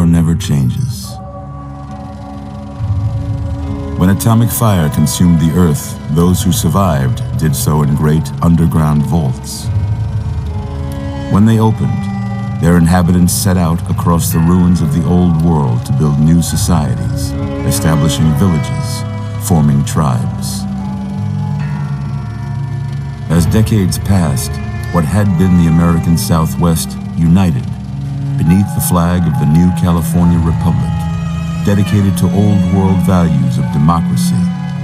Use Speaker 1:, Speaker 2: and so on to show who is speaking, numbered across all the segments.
Speaker 1: war never changes. When atomic fire consumed the Earth, those who survived did so in great underground vaults. When they opened, their inhabitants set out across the ruins of the old world to build new societies, establishing villages, forming tribes. As decades passed, what had been the American Southwest united beneath the flag of the new California Republic, dedicated to old world values of democracy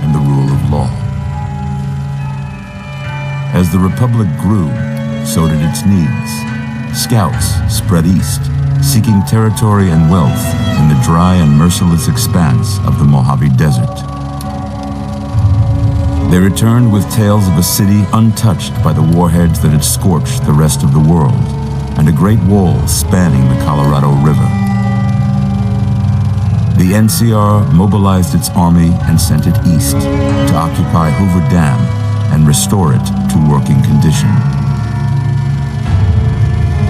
Speaker 1: and the rule of law. As the Republic grew, so did its needs. Scouts spread east, seeking territory and wealth in the dry and merciless expanse of the Mojave Desert. They returned with tales of a city untouched by the warheads that had scorched the rest of the world, and a great wall spanning the Colorado River. The NCR mobilized its army and sent it east to occupy Hoover Dam and restore it to working condition.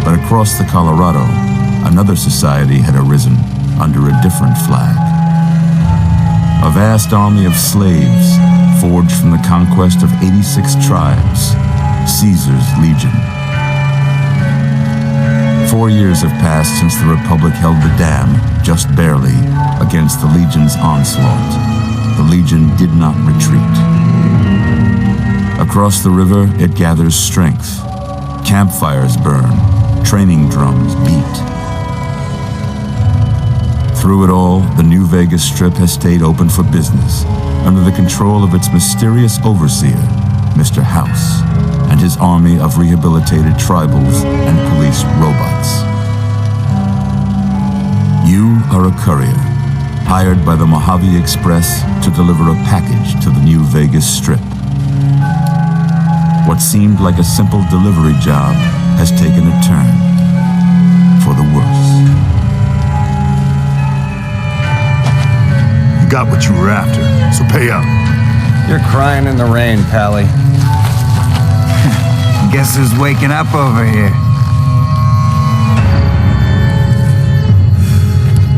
Speaker 1: But across the Colorado, another society had arisen under a different flag. A vast army of slaves forged from the conquest of 86 tribes, Caesar's Legion. 4 years have passed since the Republic held the dam, just barely, against the Legion's onslaught. The Legion did not retreat. Across the river, it gathers strength. Campfires burn, training drums beat. Through it all, the New Vegas Strip has stayed open for business, under the control of its mysterious overseer, Mr. House, and his army of rehabilitated tribals and police robots. You are a courier, hired by the Mojave Express to deliver a package to the New Vegas Strip. What seemed like a simple delivery job has taken a turn for the worse.
Speaker 2: You got what you were after, so pay up.
Speaker 3: You're crying in the rain, Pally.
Speaker 4: Guess who's waking up over here?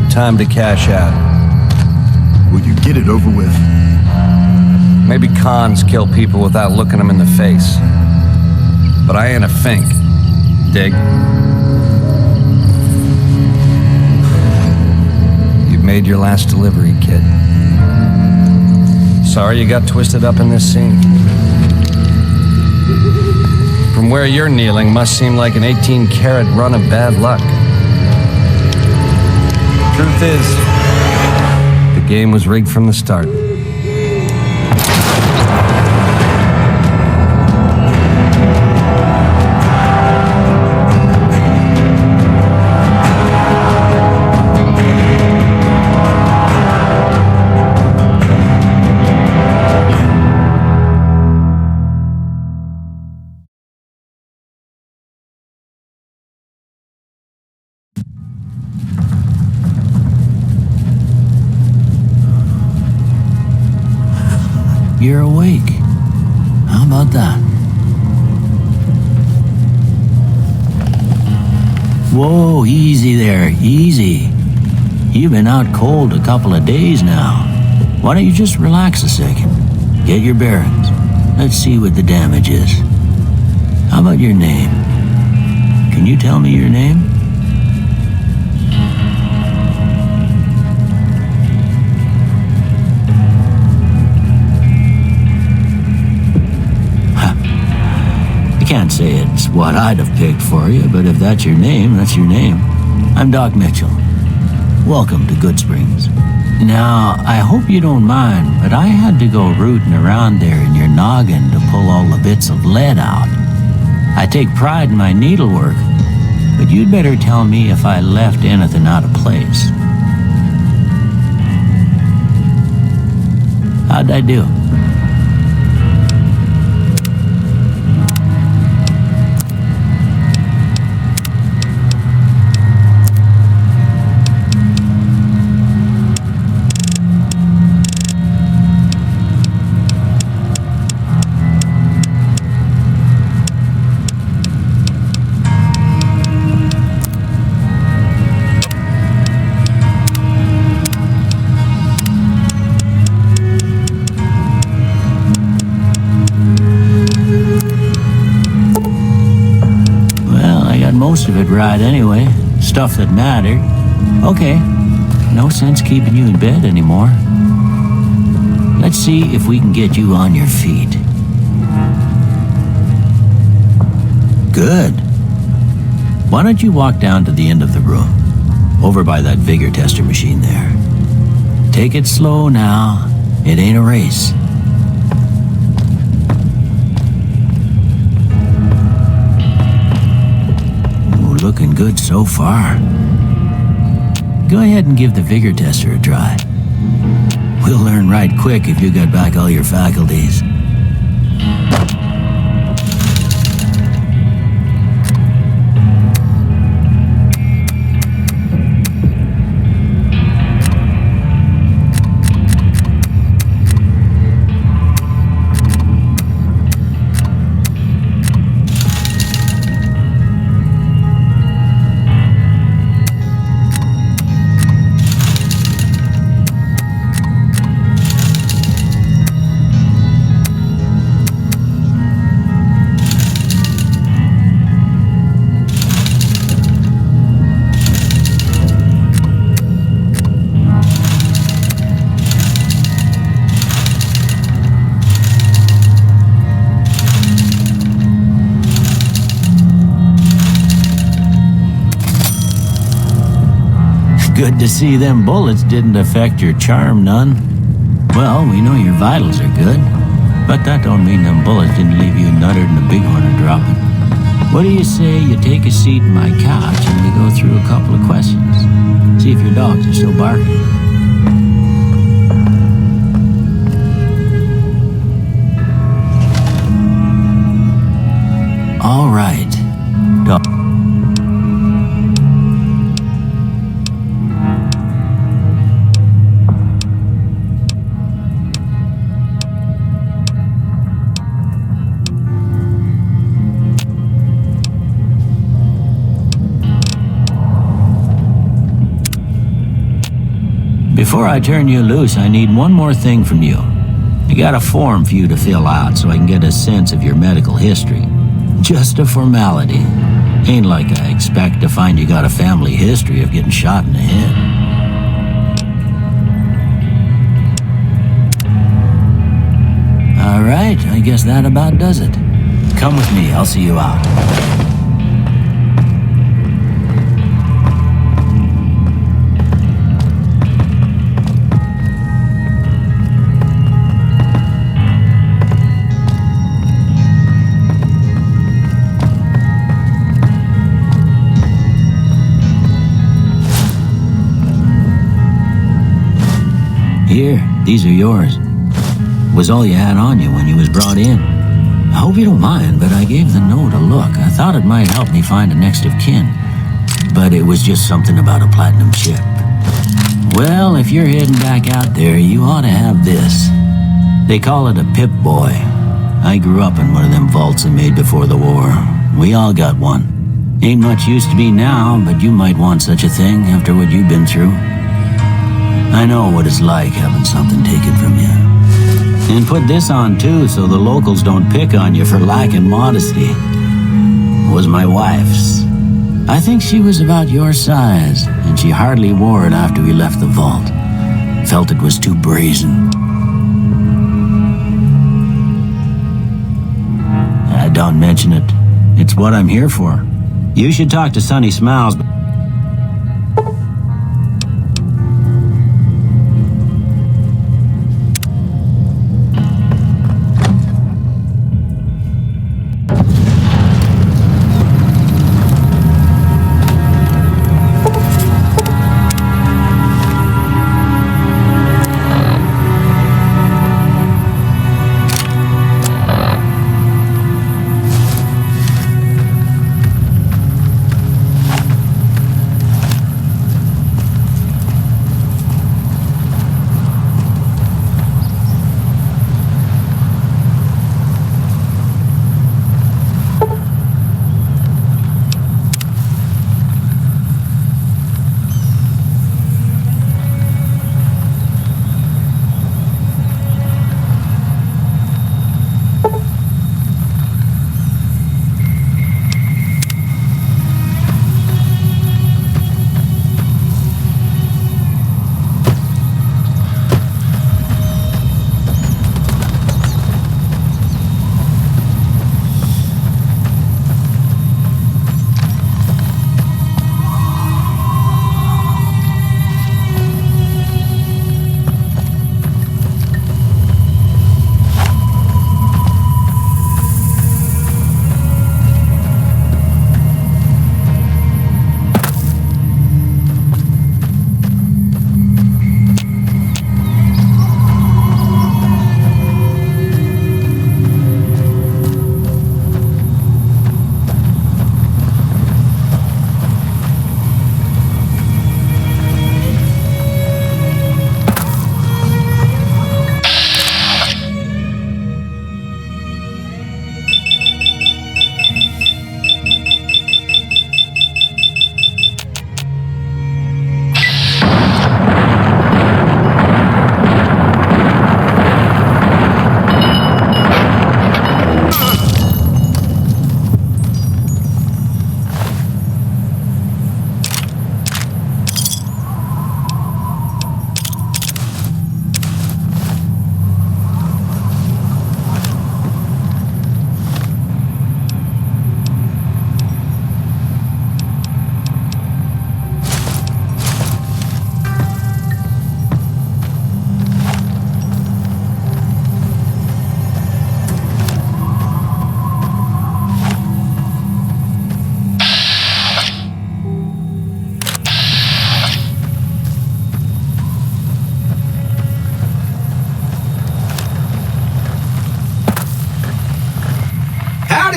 Speaker 3: Time to cash out.
Speaker 2: Will you get it over with?
Speaker 3: Maybe cons kill people without looking them in the face. But I ain't a fink. Dig? You've made your last delivery, kid. Sorry you got twisted up in this scene. From where you're kneeling must seem like an 18-carat run of bad luck. Truth is, the game was rigged from the start.
Speaker 5: You're awake. How about that? Whoa, easy there, easy. You've been out cold a couple of days now. Why don't you just relax a second? Get your bearings. Let's see what the damage is. How about your name? Can you tell me your name? I can't say it's what I'd have picked for you, but if that's your name, that's your name. I'm Doc Mitchell. Welcome to Goodsprings. Now, I hope you don't mind, but I had to go rooting around there in your noggin to pull all the bits of lead out. I take pride in my needlework, but you'd better tell me if I left anything out of place. How'd I do? most of it right anyway. Stuff that mattered. Okay, no sense keeping you in bed anymore. Let's see if we can get you on your feet. Good. Why don't you walk down to the end of the room, over by that vigor tester machine there. Take it slow now. It ain't a race. Ooh, looking good so far. Go ahead and give the vigor tester a try. We'll learn right quick if you got back all your faculties. Good to see them bullets didn't affect your charm none. Well, we know your vitals are good, but that don't mean them bullets didn't leave you nuttered and a bighorn a dropping. What do you say you take a seat in my couch and we go through a couple of questions? See if your dogs are still barking. All right. Before I turn you loose, I need one more thing from you. I got a form for you to fill out so I can get a sense of your medical history. Just a formality. Ain't like I expect to find you got a family history of getting shot in the head. All right, I guess that about does it. Come with me, I'll see you out. Here, these are yours. Was all you had on you when you was brought in. I hope you don't mind, but I gave the note a look. I thought it might help me find a next of kin. But it was just something about a platinum chip. Well, if you're heading back out there, you ought to have this. They call it a Pip-Boy. I grew up in one of them vaults they made before the war. We all got one. Ain't much use to be now, but you might want such a thing after what you've been through. I know what it's like having something taken from you. And put this on too, so the locals don't pick on you for lacking modesty. It was my wife's. I think she was about your size, and she hardly wore it after we left the vault. Felt it was too brazen. Don't mention it. It's what I'm here for. You should talk to Sonny Smiles.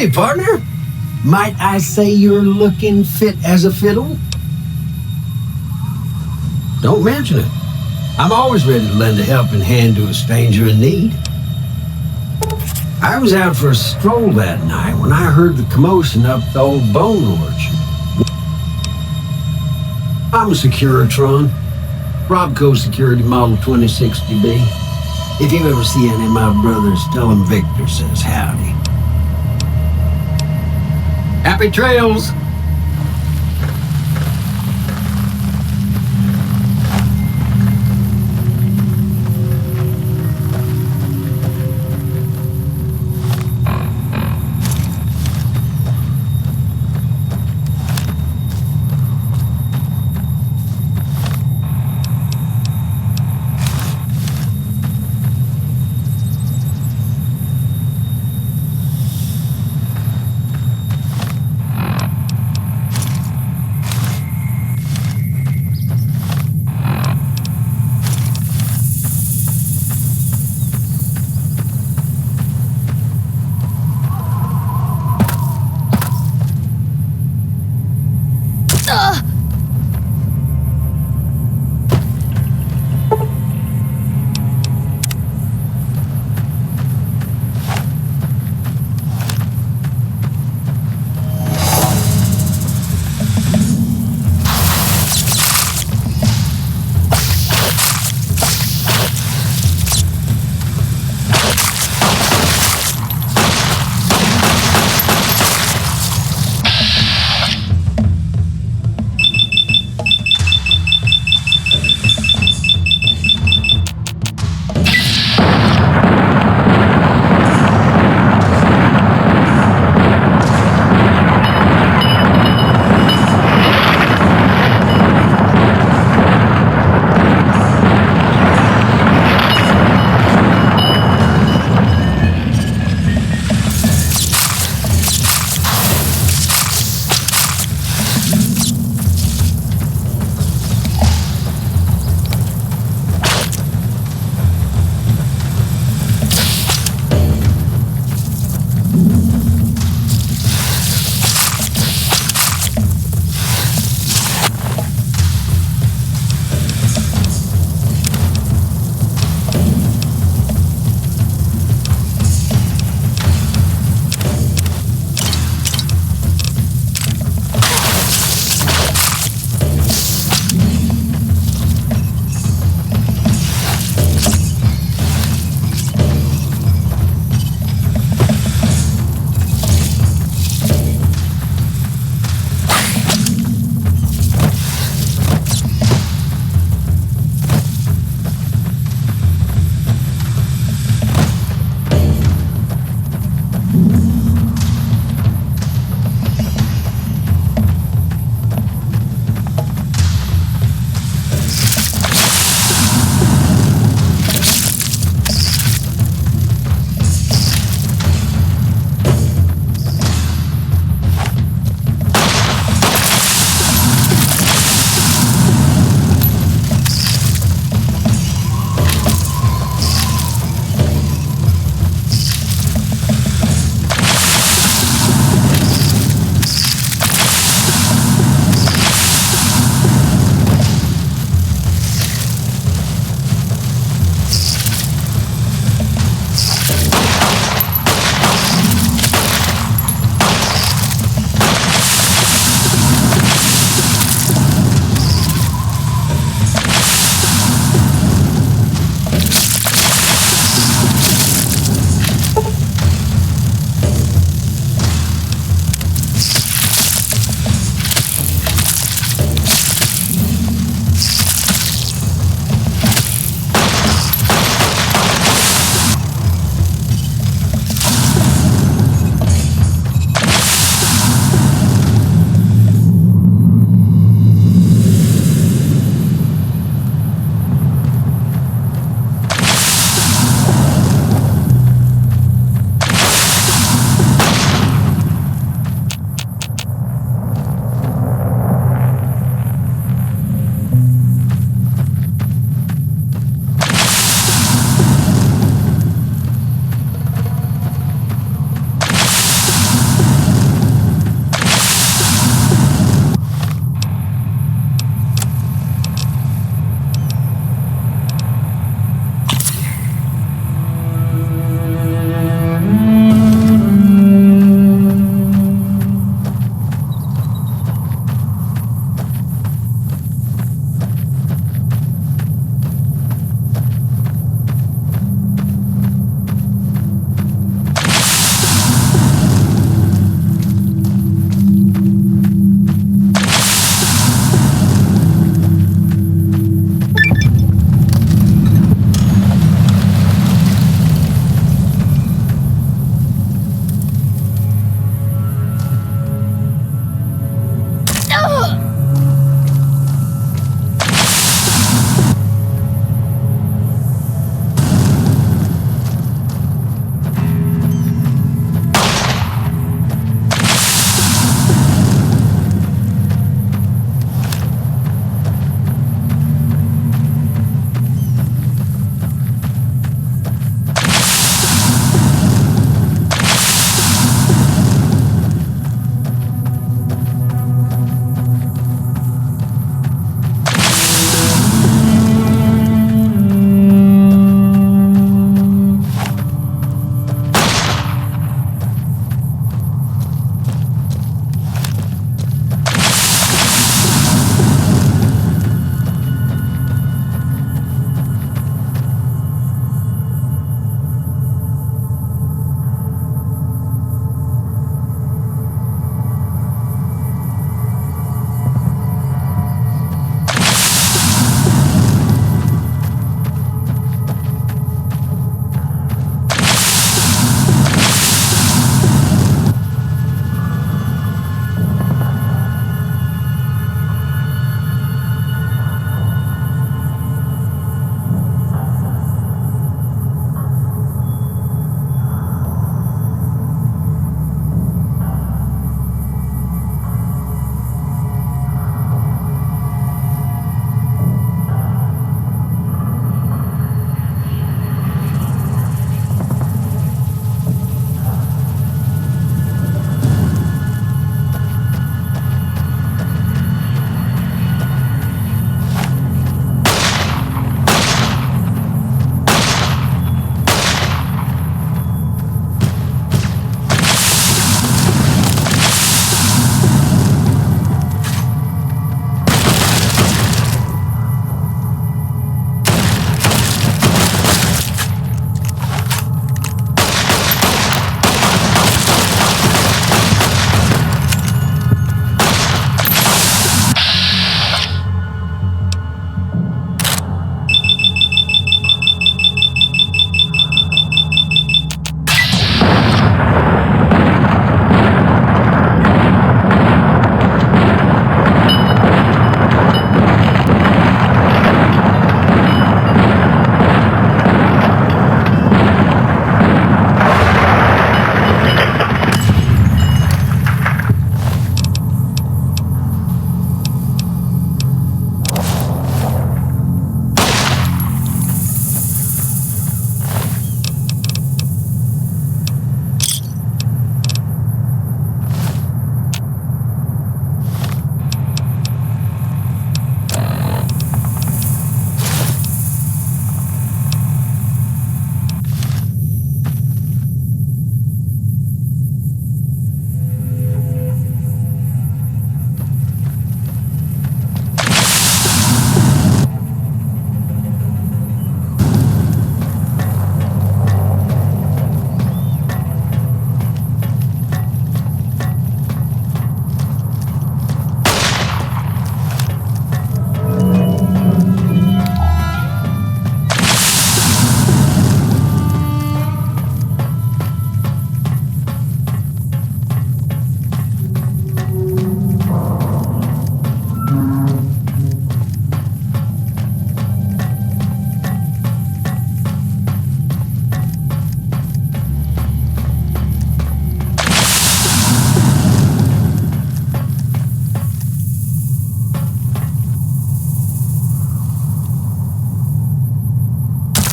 Speaker 6: Hey, partner. Might I say you're looking fit as a fiddle? Don't mention it. I'm always ready to lend a helping hand to a stranger in need. I was out for a stroll that night when I heard the commotion up the old bone orchard. I'm a Securitron, Robco Security Model 2060B. If you ever see any of my brothers, tell them Victor says howdy. Happy trails!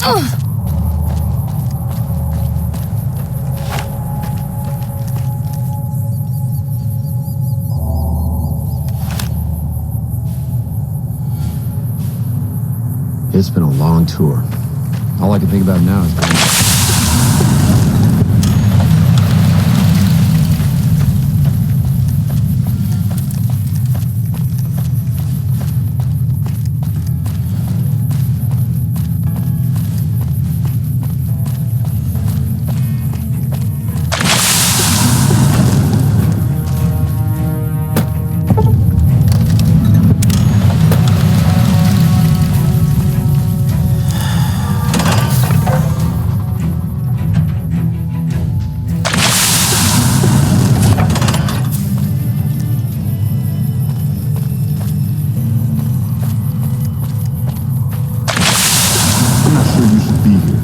Speaker 7: It's been a long tour. All I can think about now is I'm not sure you should be here.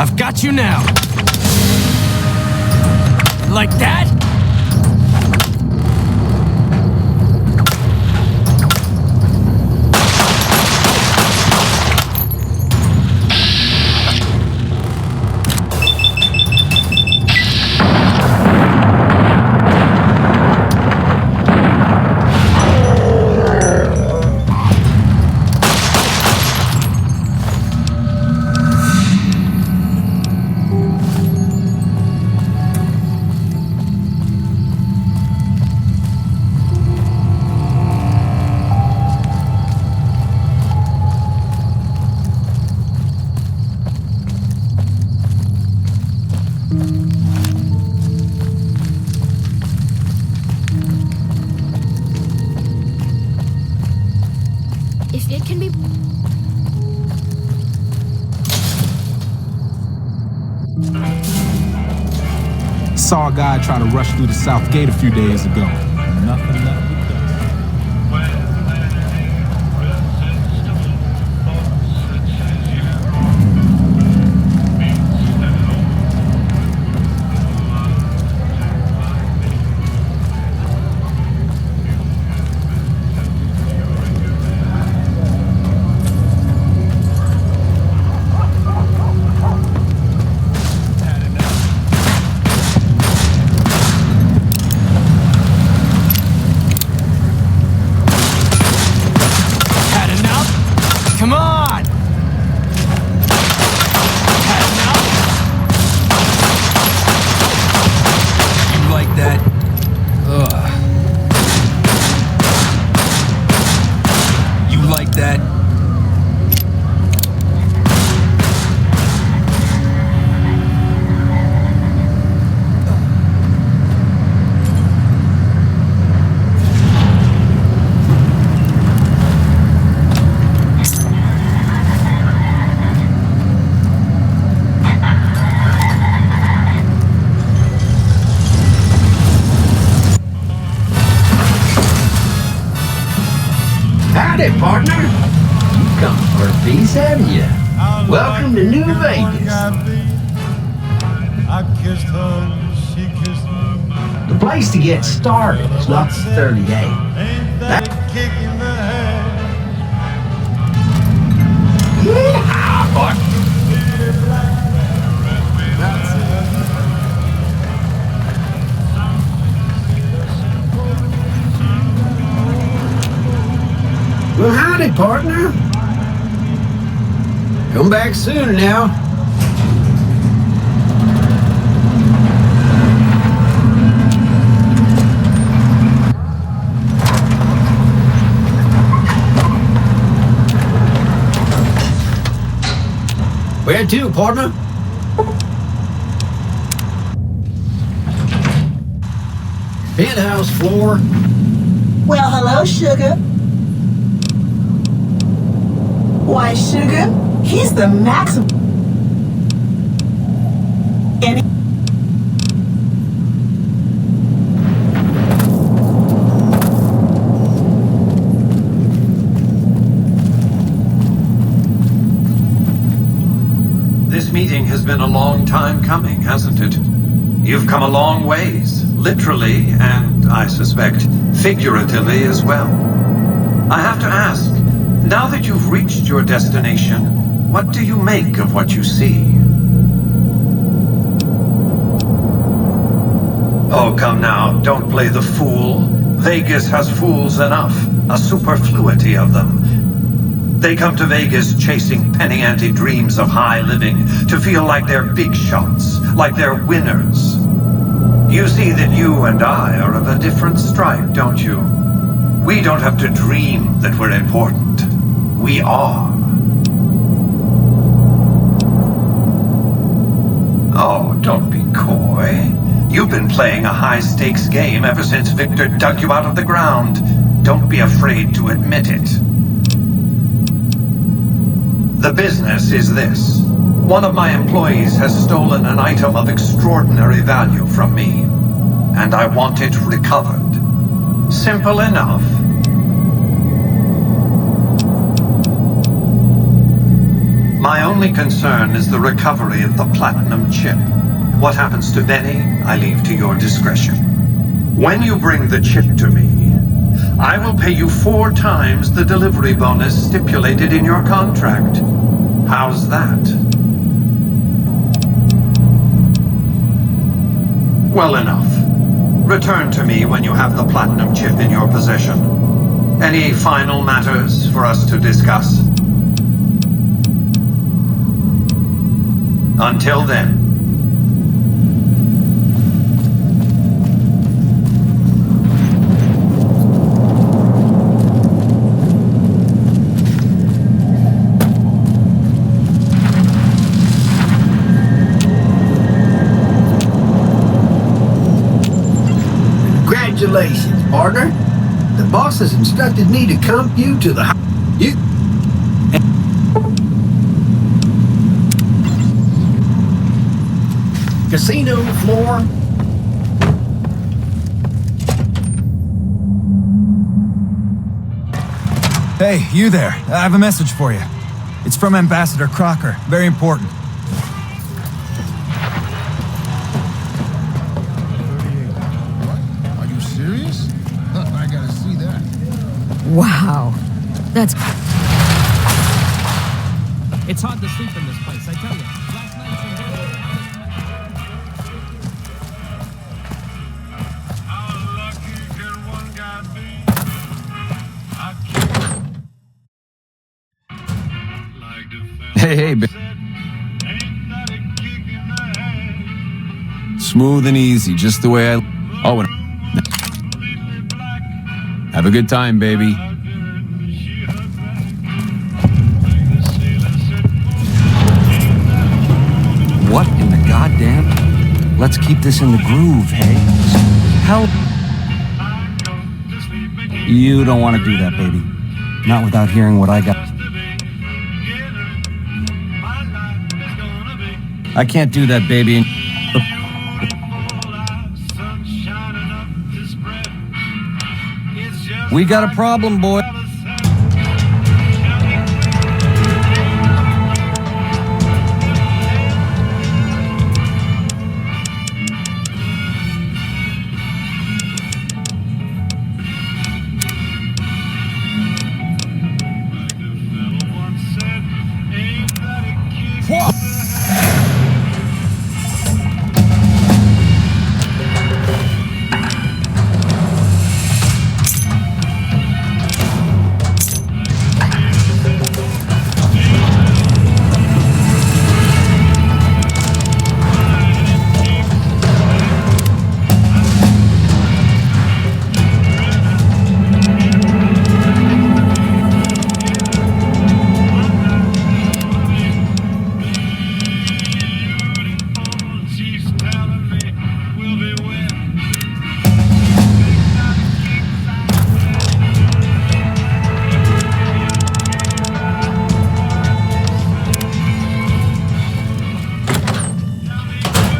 Speaker 8: I've got you now. Like that?
Speaker 9: If it can be...
Speaker 10: Saw a guy try to rush through the south gate a few days ago. Nothing left but dust.
Speaker 8: Come on! You like that? Ugh. You like that?
Speaker 6: Howdy, partner. You come for a piece, haven't you? Welcome to New Vegas. The place to get started is Lot 38. Yeah, partner. Well, howdy, partner. Come back soon now. Where to, partner? Penthouse floor.
Speaker 11: Well, hello, sugar. Why, sugar, he's the maximum. And
Speaker 12: This meeting has been a long time coming, hasn't it? You've come a long ways, literally, and I suspect figuratively as well. I have to ask, now that you've reached your destination, what do you make of what you see? Oh, come now, don't play the fool. Vegas has fools enough, a superfluity of them. They come to Vegas chasing penny-ante dreams of high living, to feel like they're big shots, like they're winners. You see that you and I are of a different stripe, don't you? We don't have to dream that we're important. We are. Oh, don't be coy. You've been playing a high-stakes game ever since Victor dug you out of the ground. Don't be afraid to admit it. The business is this. One of my employees has stolen an item of extraordinary value from me, and I want it recovered. Simple enough. My only concern is the recovery of the platinum chip. What happens to Benny, I leave to your discretion. When you bring the chip to me, I will pay you 4 times the delivery bonus stipulated in your contract. How's that? Well enough. Return to me when you have the platinum chip in your possession. Any final matters for us to discuss? Until then.
Speaker 6: Congratulations, partner. The boss has instructed me to comp you to the you. Casino floor.
Speaker 13: Hey, you there. I have a message for you. It's from Ambassador Crocker. Very important.
Speaker 2: Are you serious? I gotta see that.
Speaker 14: Wow. That's...
Speaker 10: It's hard to sleep in this place, I tell you. Last night's...
Speaker 3: Hey, smooth and easy, just the way I... Oh, and... Have a good time, baby. What in the goddamn... Let's keep this in the groove, hey? Hell... You don't want to do that, baby. Not without hearing what I got. I can't do that, baby. We got a problem, boy.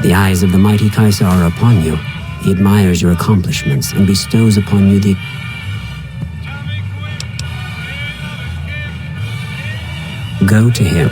Speaker 15: The eyes of the mighty Kaiser are upon you. He admires your accomplishments and bestows upon you the... Go to him.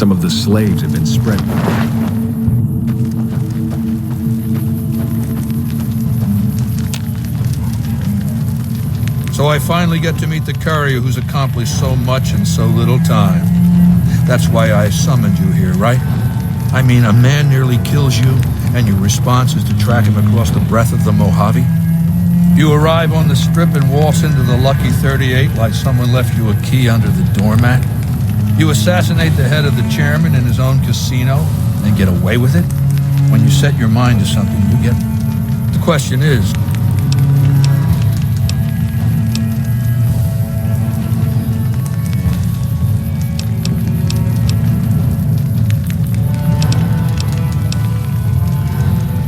Speaker 7: Some of the slaves have been spread.
Speaker 16: So I finally get to meet the courier who's accomplished so much in so little time. That's why I summoned you here, right? I mean, a man nearly kills you, and your response is to track him across the breadth of the Mojave? You arrive on the strip and waltz into the Lucky 38 like someone left you a key under the doormat? You assassinate the head of the chairman in his own casino and get away with it? When you set your mind to something, you get... The question is...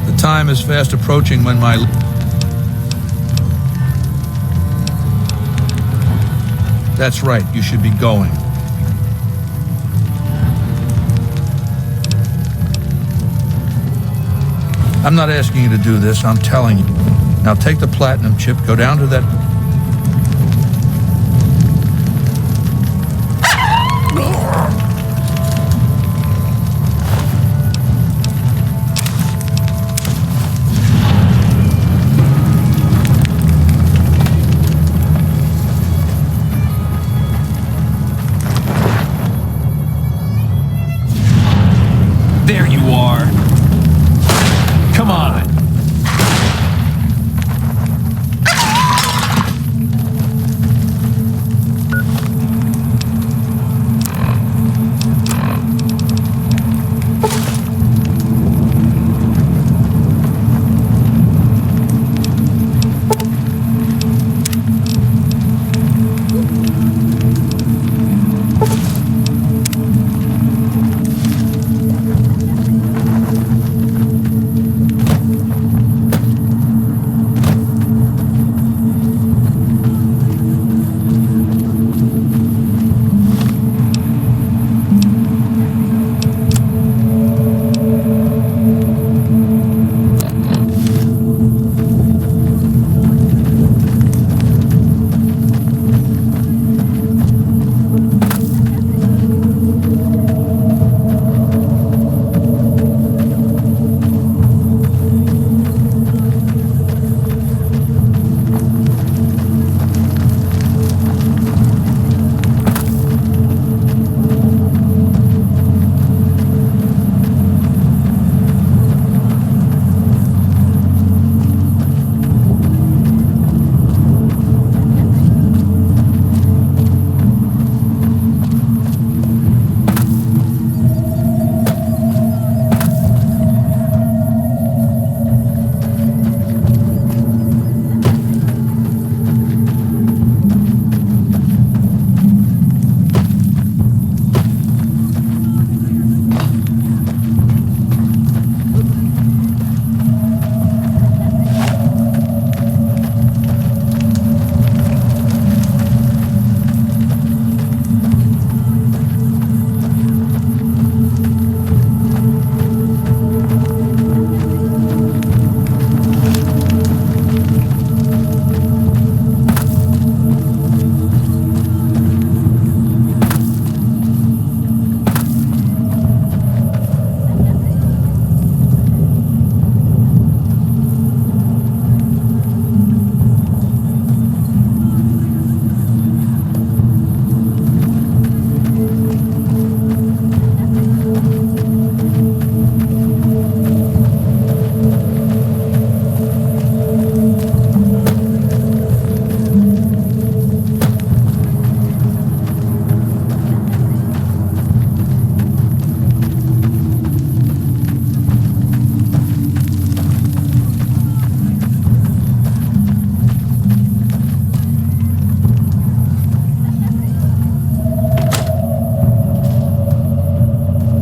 Speaker 16: The time is fast approaching when my... That's right, you should be going. I'm not asking you to do this, I'm telling you. Now take the platinum chip, go down to that...
Speaker 8: There you are. Come on.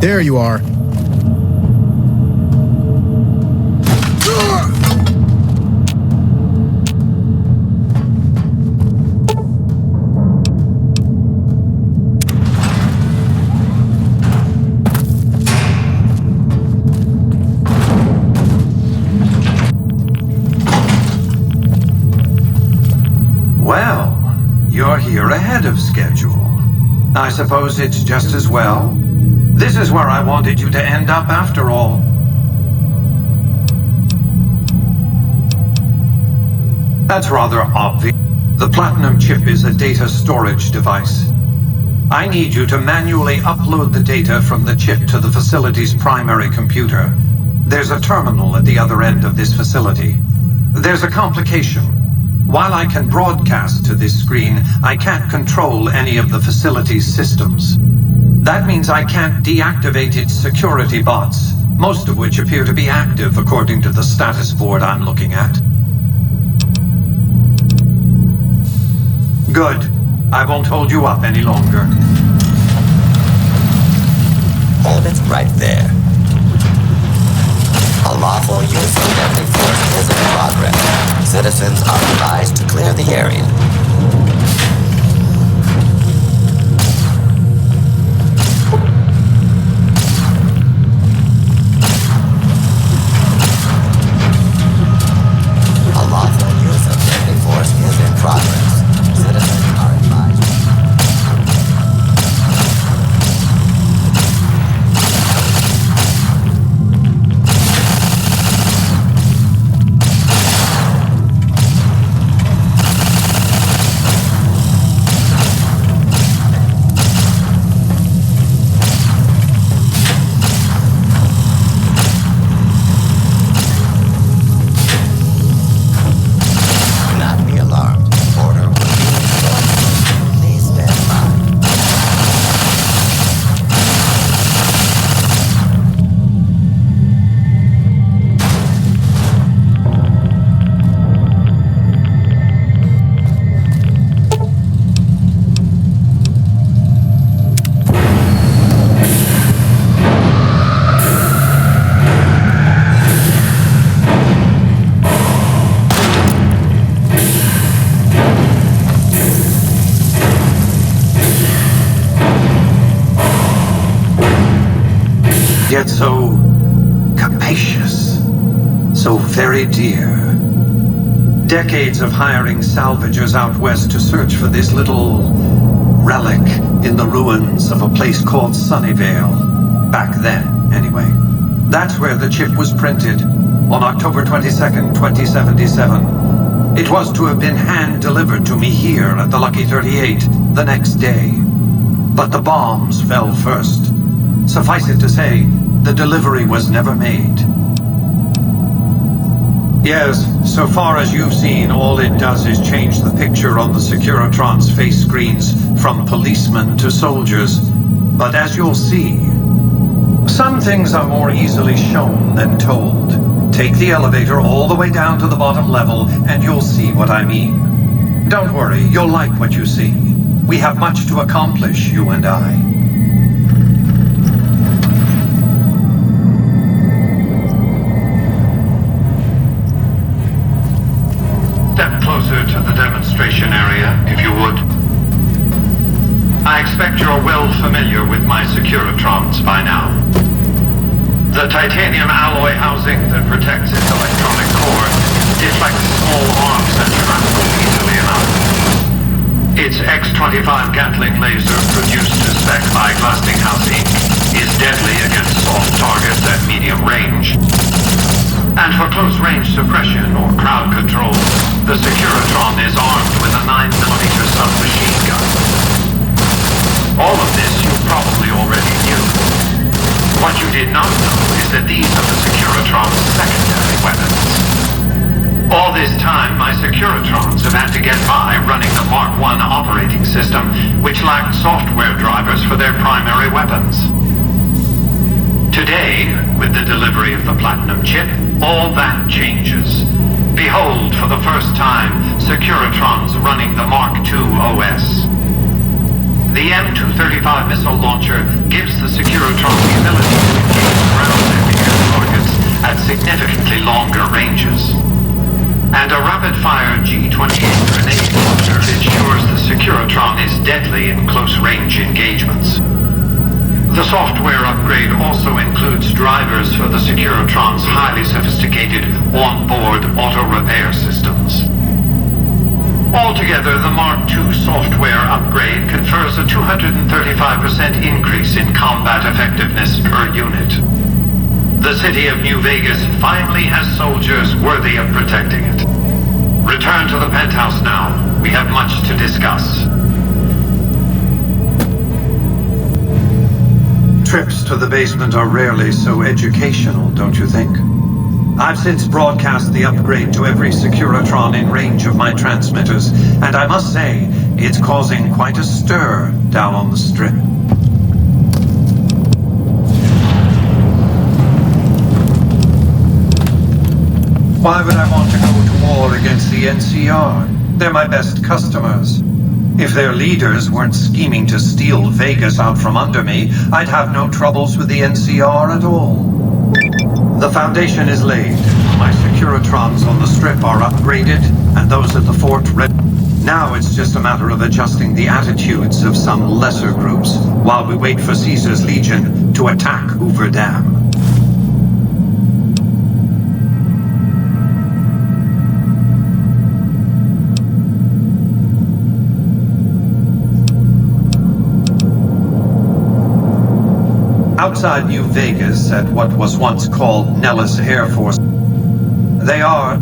Speaker 10: There you are.
Speaker 12: Well, you're here ahead of schedule. I suppose it's just as well. This is where I wanted you to end up after all. That's rather obvious. The Platinum chip is a data storage device. I need you to manually upload the data from the chip to the facility's primary computer. There's a terminal at the other end of this facility. There's a complication. While I can broadcast to this screen, I can't control any of the facility's systems. That means I can't deactivate its security bots, most of which appear to be active according to the status board I'm looking at. Good. I won't hold you up any longer.
Speaker 17: Hold it right there. A lawful use of deadly force is in progress. Citizens are advised to clear the area. A lawful use of deadly force is in progress. Citizens are advised.
Speaker 12: Yet so capacious, so very dear. Decades of hiring salvagers out west to search for this little relic in the ruins of a place called Sunnyvale. Back then, anyway. That's where the chip was printed, on October 22nd, 2077. It was to have been hand-delivered to me here at the Lucky 38 the next day. But the bombs fell first. Suffice it to say, the delivery was never made. Yes, so far as you've seen, all it does is change the picture on the Securitron's face screens from policemen to soldiers. But as you'll see, some things are more easily shown than told. Take the elevator all the way down to the bottom level, and you'll see what I mean. Don't worry, you'll like what you see. We have much to accomplish, you and I. Step closer to the demonstration area, if you would. I expect you're well familiar with my Securitrons by now. The titanium alloy housing that protects its electronic core deflects small arms and shrapnel easily enough. Its X-25 Gatling laser, produced to spec by Westinghouse Inc., is deadly against soft targets at medium range. And for close-range suppression or crowd control, the Securitron is armed with a 9mm submachine gun. All of this you probably already knew. What you did not know is that these are the Securitron's secondary weapons. All this time, my Securitrons have had to get by running the Mark I operating system, which lacked software drivers for their primary weapons. Today, with the delivery of the Platinum chip, all that changes. Behold, for the first time, Securitrons running the Mark II OS. The M235 missile launcher gives the Securitron the ability to engage ground and air targets at significantly longer ranges. And a rapid-fire G-28 grenade launcher ensures the Securitron is deadly in close-range engagements. The software upgrade also includes drivers for the Securitron's highly sophisticated on-board auto-repair systems. Altogether, the Mark II software upgrade confers a 235% increase in combat effectiveness per unit. The city of New Vegas finally has soldiers worthy of protecting it. Return to the penthouse now. We have much to discuss. Trips to the basement are rarely so educational, don't you think? I've since broadcast the upgrade to every Securitron in range of my transmitters, and I must say, it's causing quite a stir down on the Strip. Why would I want to go to war against the NCR? They're my best customers. If their leaders weren't scheming to steal Vegas out from under me, I'd have no troubles with the NCR at all. The foundation is laid. My Securitrons on the Strip are upgraded, and those at the fort ready. Now it's just a matter of adjusting the attitudes of some lesser groups, while we wait for Caesar's Legion to attack Hoover Dam. Outside New Vegas, at what was once called Nellis Air Force, they are...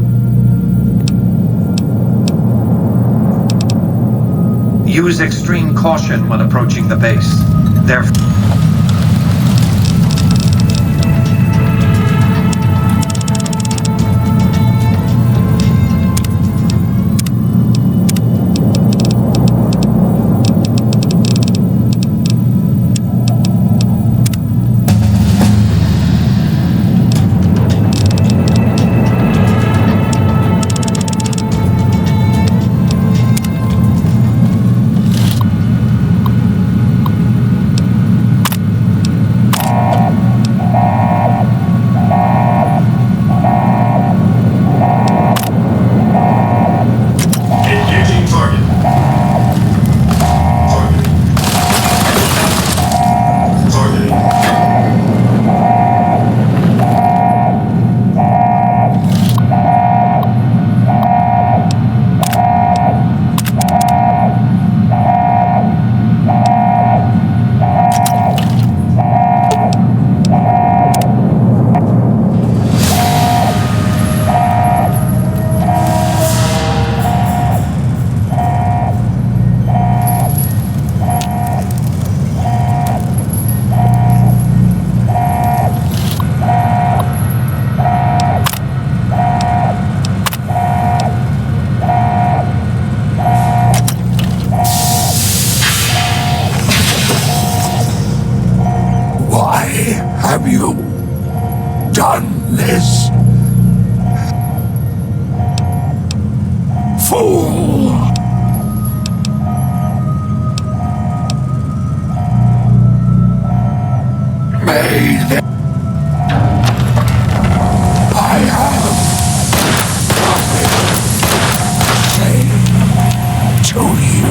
Speaker 12: Use extreme caution when approaching the base. They're...
Speaker 18: have you done this? Fool! May the... I have nothing to say to you.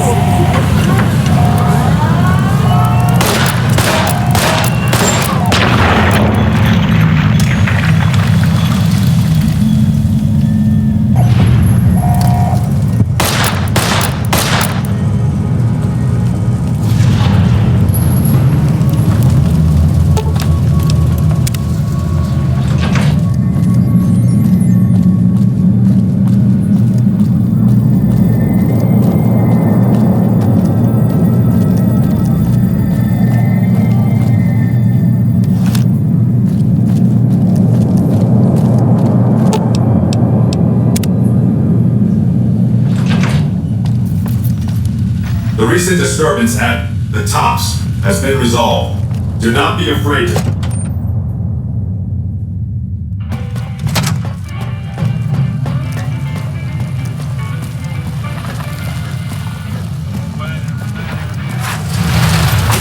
Speaker 19: The recent disturbance at the Tops has been resolved. Do not be afraid.
Speaker 20: It's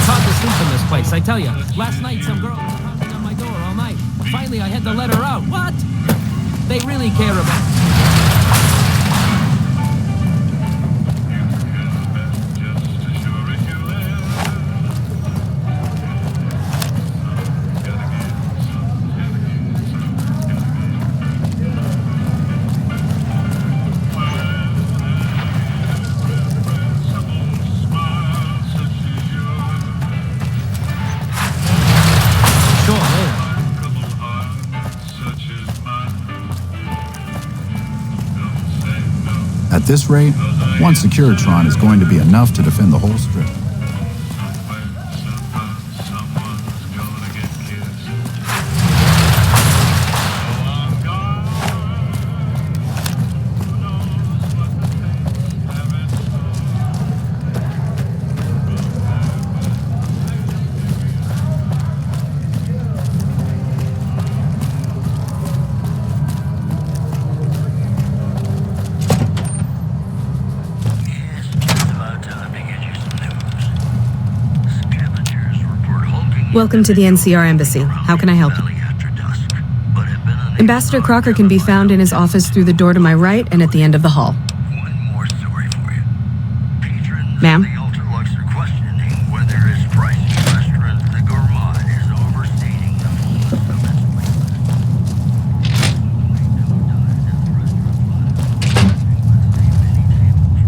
Speaker 20: hard to sleep in this place, I tell you. Last night some girl was pounding on my door all night. Finally I had to let her out. What? They really care about...
Speaker 1: this rate, one Securitron is going to be enough to defend the whole strip.
Speaker 21: Welcome to the NCR Embassy. How can I help you? Ambassador Crocker can be found in his office through the door to my right and at the end of the hall. Ma'am?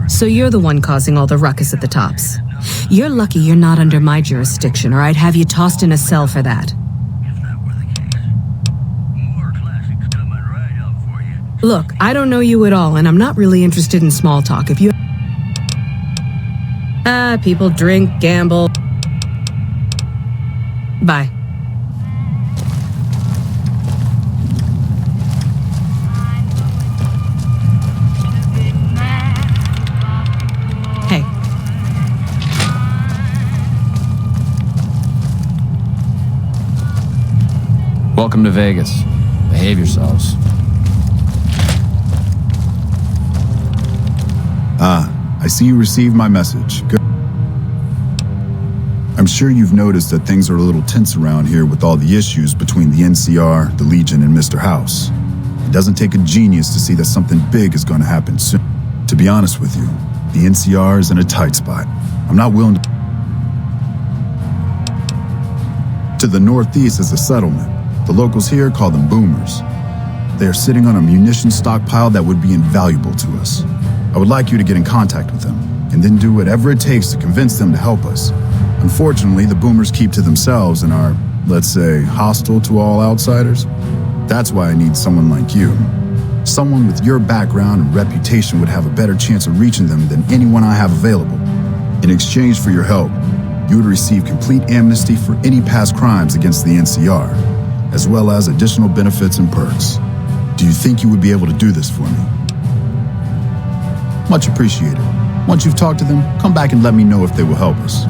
Speaker 21: So you're the one causing all the ruckus at the tops. You're lucky you're not under my jurisdiction, or I'd have you tossed in a cell for that. Look, I don't know you at all, and I'm not really interested in small talk. If you... people drink, gamble... Bye. Hey.
Speaker 7: Welcome to Vegas. Behave yourselves.
Speaker 1: I see you received my message. Good. I'm sure you've noticed that things are a little tense around here with all the issues between the NCR, the Legion, and Mr. House. It doesn't take a genius to see that something big is going to happen soon. To be honest with you, the NCR is in a tight spot. I'm not willing to... To the northeast is a settlement. The locals here call them boomers. They are sitting on a munitions stockpile that would be invaluable to us. I would like you to get in contact with them, and then do whatever it takes to convince them to help us. Unfortunately, the boomers keep to themselves and are, let's say, hostile to all outsiders. That's why I need someone like you. Someone with your background and reputation would have a better chance of reaching them than anyone I have available. In exchange for your help, you would receive complete amnesty for any past crimes against the NCR, as well as additional benefits and perks. Do you think you would be able to do this for me? Much appreciated. Once you've talked to them, come back and let me know if they will help us.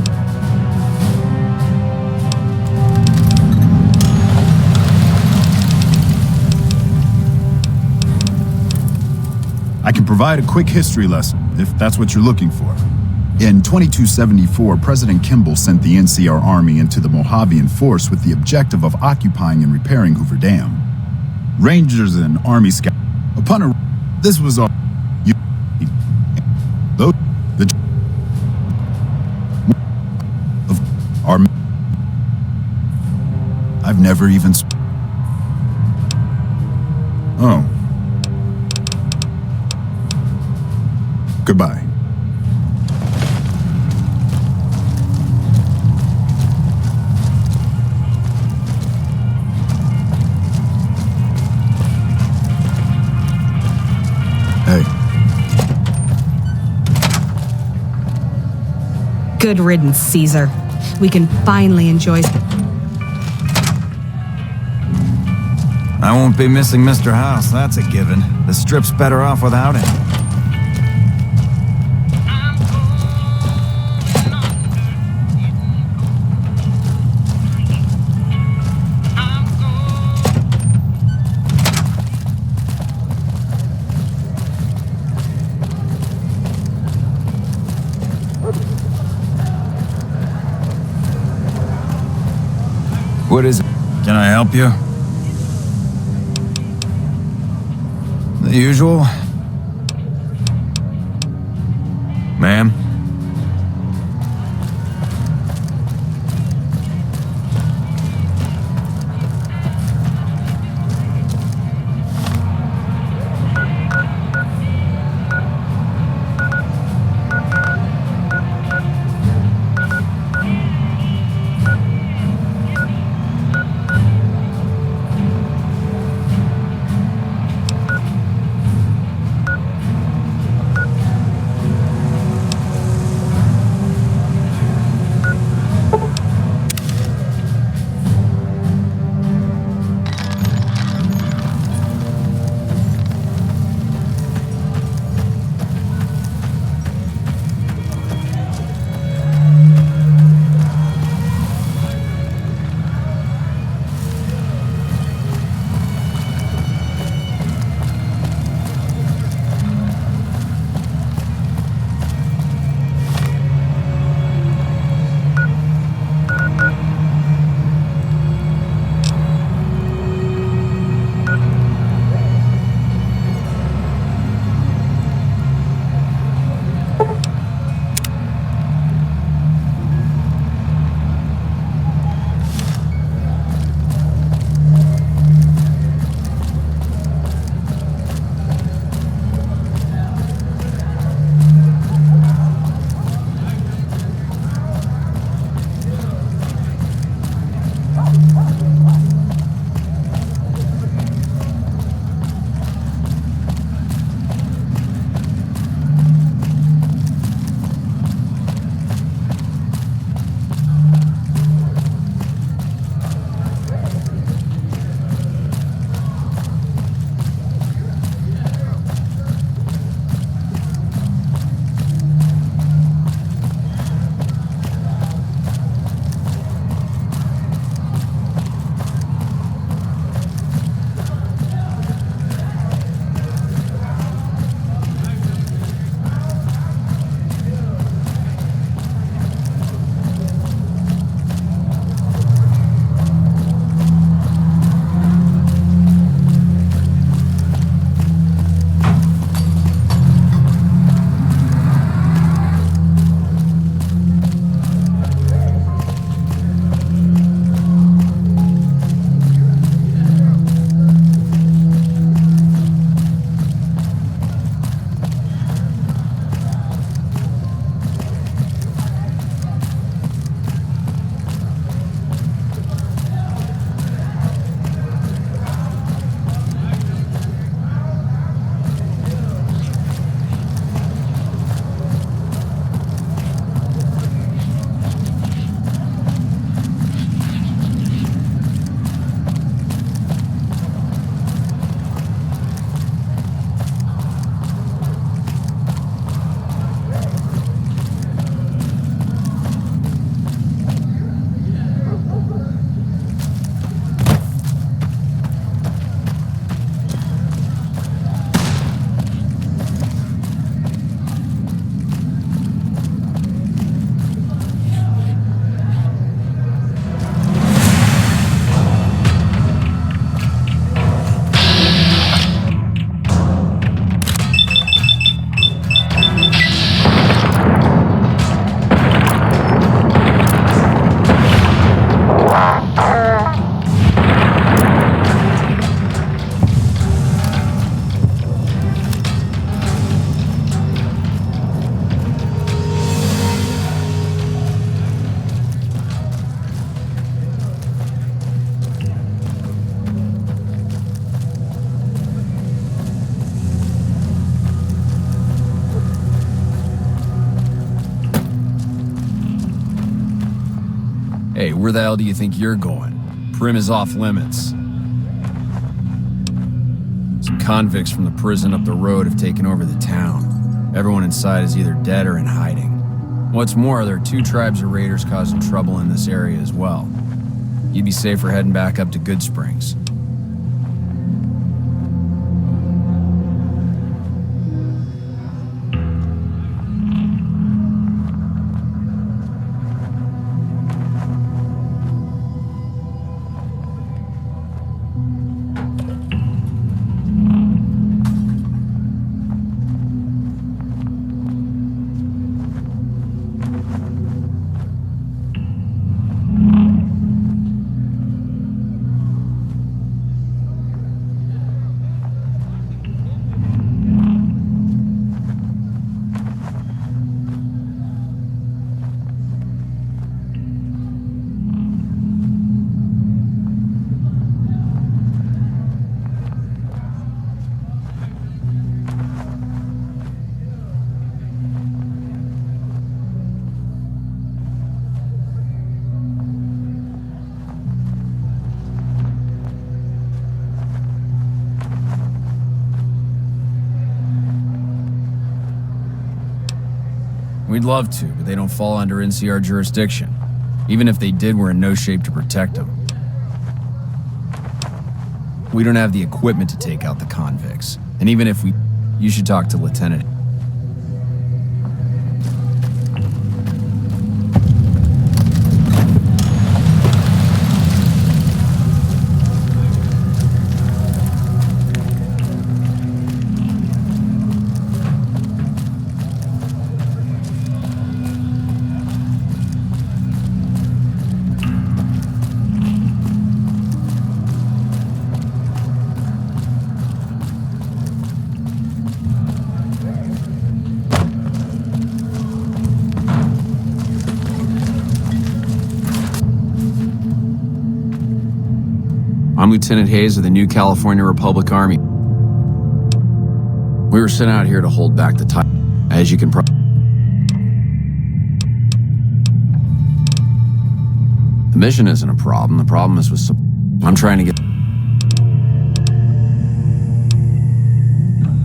Speaker 1: I can provide a quick history lesson, if that's what you're looking for. In 2274, President Kimball sent the NCR Army into the Mojavian Force with the objective of occupying and repairing Hoover Dam. Rangers and Army scouts. Upon a... This was all... I've never even... Oh. Goodbye. Hey.
Speaker 21: Good riddance, Caesar. We can finally enjoy...
Speaker 13: I won't be missing Mr. House, that's a given. The strip's better off without him. What is it? Can I help you? The usual? Ma'am? Hey, where the hell do you think you're going? Prim is off limits. Some convicts from the prison up the road have taken over the town. Everyone inside is either dead or in hiding. What's more, there are 2 tribes of raiders causing trouble in this area as well. You'd be safer heading back up to Good Springs. We'd love to, but they don't fall under NCR jurisdiction. Even if they did, we're in no shape to protect them. We don't have the equipment to take out the convicts. And even if we... You should talk to Lieutenant. I'm Lieutenant Hayes of the New California Republic Army. We were sent out here to hold back the tide. As you can The mission isn't a problem. The problem is with I'm trying to get...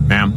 Speaker 13: Ma'am?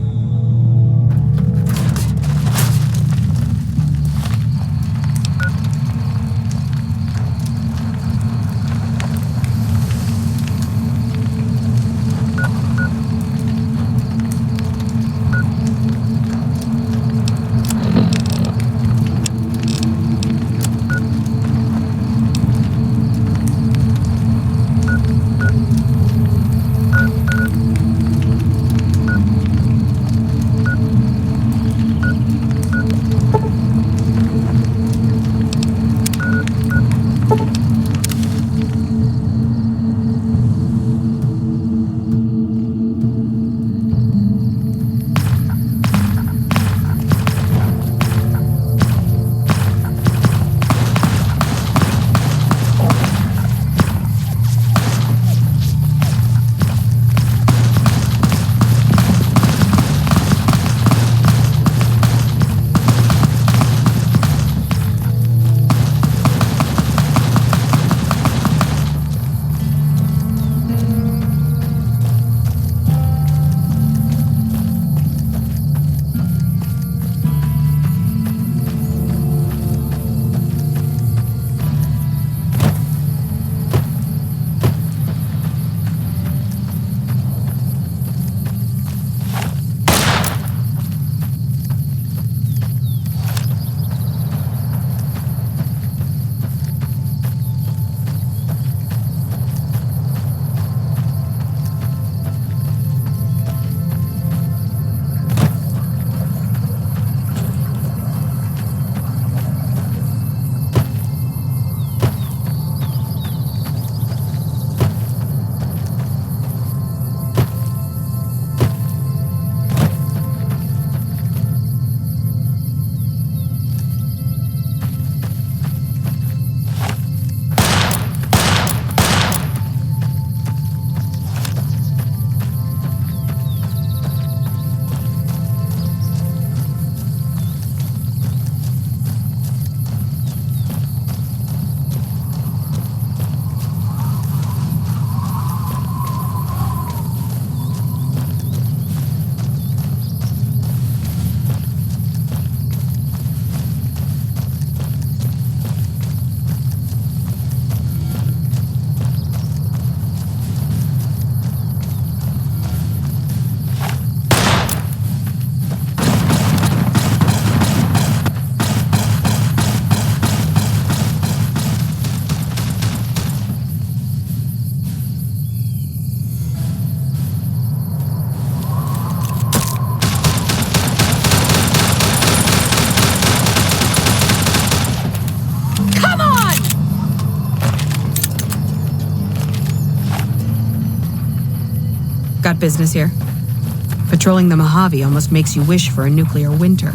Speaker 21: Got business here? Patrolling the Mojave almost makes you wish for a nuclear winter.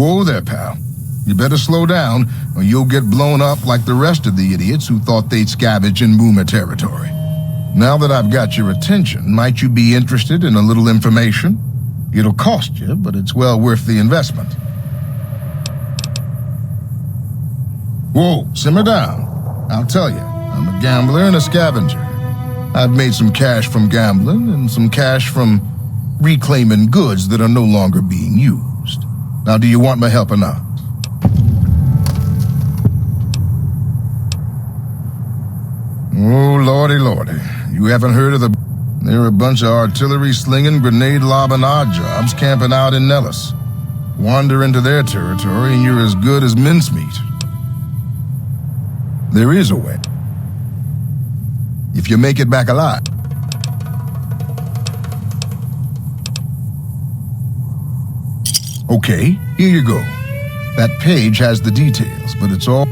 Speaker 2: Whoa there, pal. You better slow down, or you'll get blown up like the rest of the idiots who thought they'd scavenge in Boomer territory. Now that I've got your attention, might you be interested in a little information? It'll cost you, but it's well worth the investment. Whoa, simmer down. I'll tell you, I'm a gambler and a scavenger. I've made some cash from gambling and some cash from reclaiming goods that are no longer being used. Now, do you want my help or not? Oh, lordy, lordy. You haven't heard of the... There are a bunch of artillery-slinging, grenade-lobbing odd jobs camping out in Nellis. Wander into their territory and you're as good as mincemeat. There is a way. If you make it back alive. Okay, here you go. That page has the details, but it's all...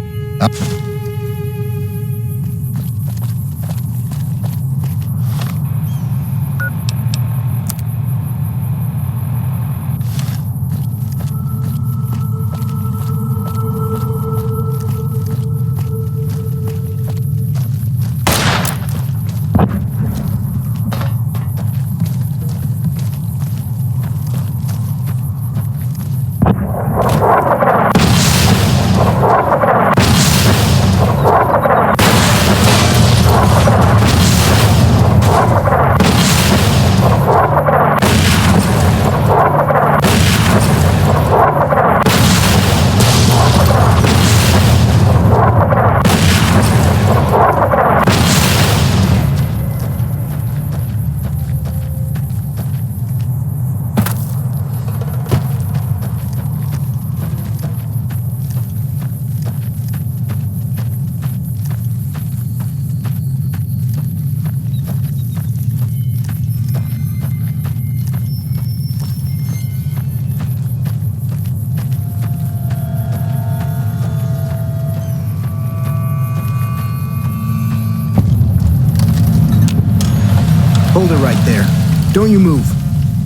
Speaker 4: Hold it right there. Don't you move.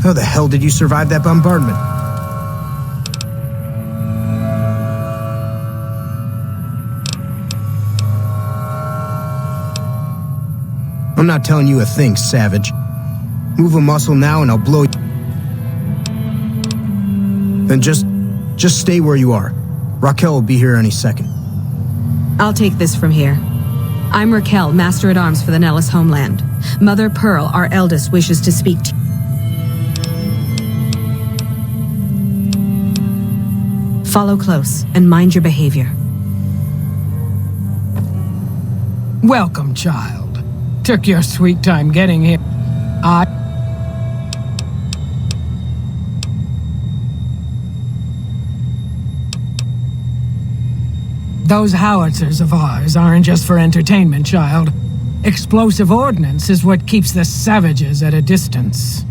Speaker 4: How the hell did you survive that bombardment? I'm not telling you a thing, savage. Move a muscle now and I'll blow you. Then just stay where you are. Raquel will be here any second.
Speaker 21: I'll take this from here. I'm Raquel, Master-at-Arms for the Nellis homeland. Mother Pearl, our eldest, wishes to speak to you. Follow close and mind your behavior.
Speaker 22: Welcome, child. Took your sweet time getting here. Those howitzers of ours aren't just for entertainment, child. Explosive ordnance is what keeps the savages at a distance.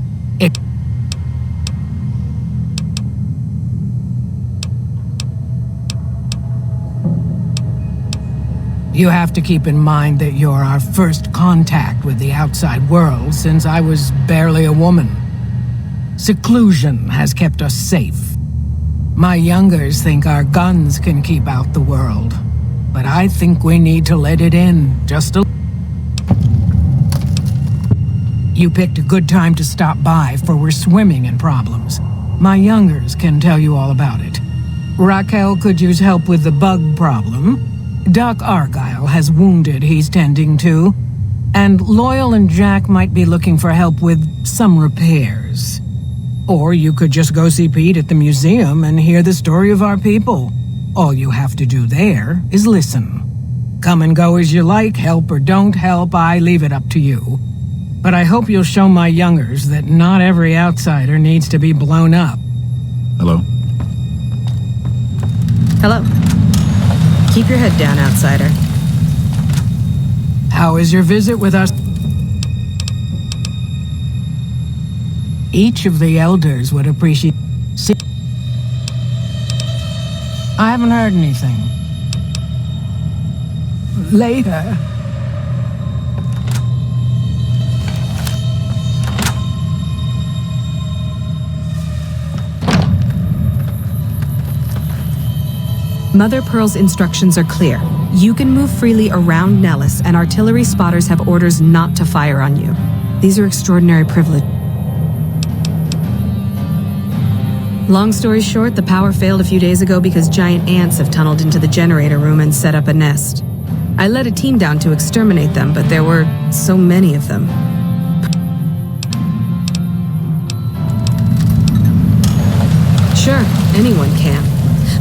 Speaker 22: You have to keep in mind that you're our first contact with the outside world since I was barely a woman. Seclusion has kept us safe. My youngers think our guns can keep out the world, but I think we need to let it in just a... You picked a good time to stop by, for we're swimming in problems. My youngers can tell you all about it. Raquel could use help with the bug problem. Doc Argyle has wounded he's tending to. And Loyal and Jack might be looking for help with some repairs. Or you could just go see Pete at the museum and hear the story of our people. All you have to do there is listen. Come and go as you like, help or don't help, I leave it up to you. But I hope you'll show my youngers that not every outsider needs to be blown up.
Speaker 1: Hello?
Speaker 21: Hello. Keep your head down, outsider.
Speaker 22: How is your visit with us? Each of the elders would appreciate... See, I haven't heard anything. Later.
Speaker 21: Mother Pearl's instructions are clear. You can move freely around Nellis, and artillery spotters have orders not to fire on you. These are extraordinary privileges. Long story short, the power failed a few days ago because giant ants have tunneled into the generator room and set up a nest. I led a team down to exterminate them, but there were so many of them. Sure, anyone can.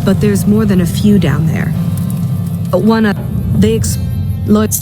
Speaker 21: But there's more than a few down there. They exploit...